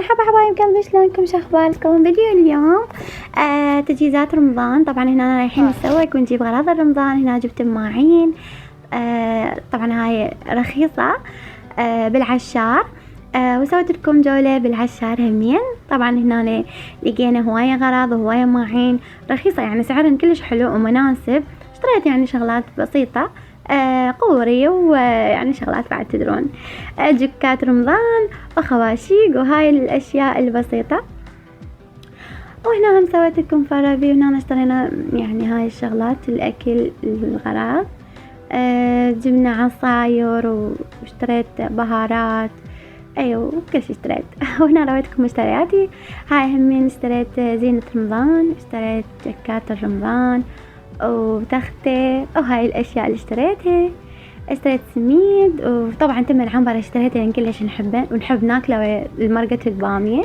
مرحبا حبايب قلبي، شلونكم؟ شو اخباركم؟ فيديو اليوم تجهيزات رمضان. طبعا هنا رايحين نسوق ونجيب اغراض رمضان. هنا جبت ماعين، طبعا هاي رخيصة بالعشار، وسويت لكم جولة بالعشار همين. طبعا هنا لقينا هواية اغراض وهواية ماعين رخيصة، يعني سعرهم كلش حلو ومناسب. اشتريت يعني شغلات بسيطة، قوري ويعني شغلات بعد تدرون، جكات رمضان وخواشيق وهاي الاشياء البسيطة. وهنا هم سويت لكم فرابي، وهنا اشترينا يعني هاي الشغلات الاكل الغراض. جبنا عصاير واشتريت بهارات، ايوه كل شي اشتريت. وهنا رويتكم مشترياتي. هاي همين اشتريت زينة رمضان، اشتريت جكات رمضان وتختة وهاي الاشياء اللي اشتريتها. اشتريت سميد، وطبعا تم العنبر اشتريته لان كلش نحبه ونحب ناكله مرقة البامية،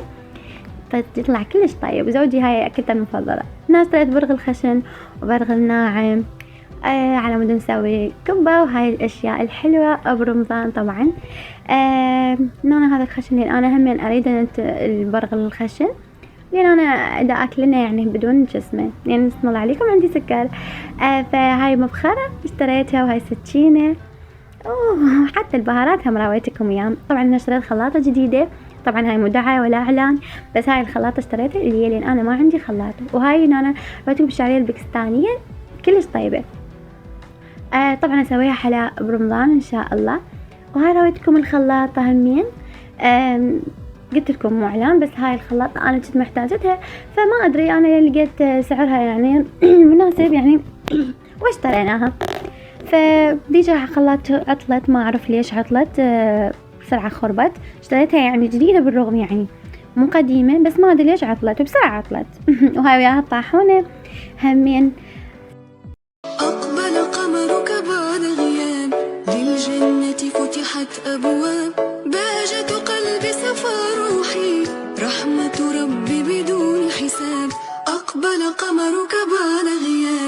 فيطلع كلش طيب. وزوجي هاي اكلته المفضلة. هنا اشتريت برغل الخشن وبرغل ناعم، على مود نسوي كبة وهاي الاشياء الحلوة برمضان. طبعا هنا هذا الخشن اللي انا همين اريد البرغل الخشن، لان انا اذا اكلنا يعني بدون جسمه، يعني بسم الله عليكم عندي سكر. فهاي مبخرة اشتريتها، وهاي سكينة، وحتى البهارات هم راويتكم اياهم. طبعا انا اشتريت خلاطة جديدة، طبعا هاي مو دعاية ولا اعلان، بس هاي الخلاطة اشتريتها اللي لان انا ما عندي خلاطة. وهاي انا راويتكم بالشعرية الباكستانية كلش طيبة. طبعا اسويها حلا برمضان ان شاء الله. وهاي راويتكم الخلاطة همين، قلت لكم مو اعلان، بس هاي الخلاطة انا كنت محتاجتها، فما ادري انا لقيت سعرها يعني مناسب يعني واشتريناها. فديجا خلاط عطلت، ما اعرف ليش عطلت، بسرعة خربت. اشتريتها يعني جديدة بالرغم يعني مو قديمة، بس ما ادري ليش عطلت وبسرعة عطلت. وهاي وياها الطاحونة همين. أقبل قمرك بعد غياب، للجنة فتحت أبواب، بهجة قلبي صفى روحي، رحمة ربي بدون حساب. أقبل قمرك بعد غياب.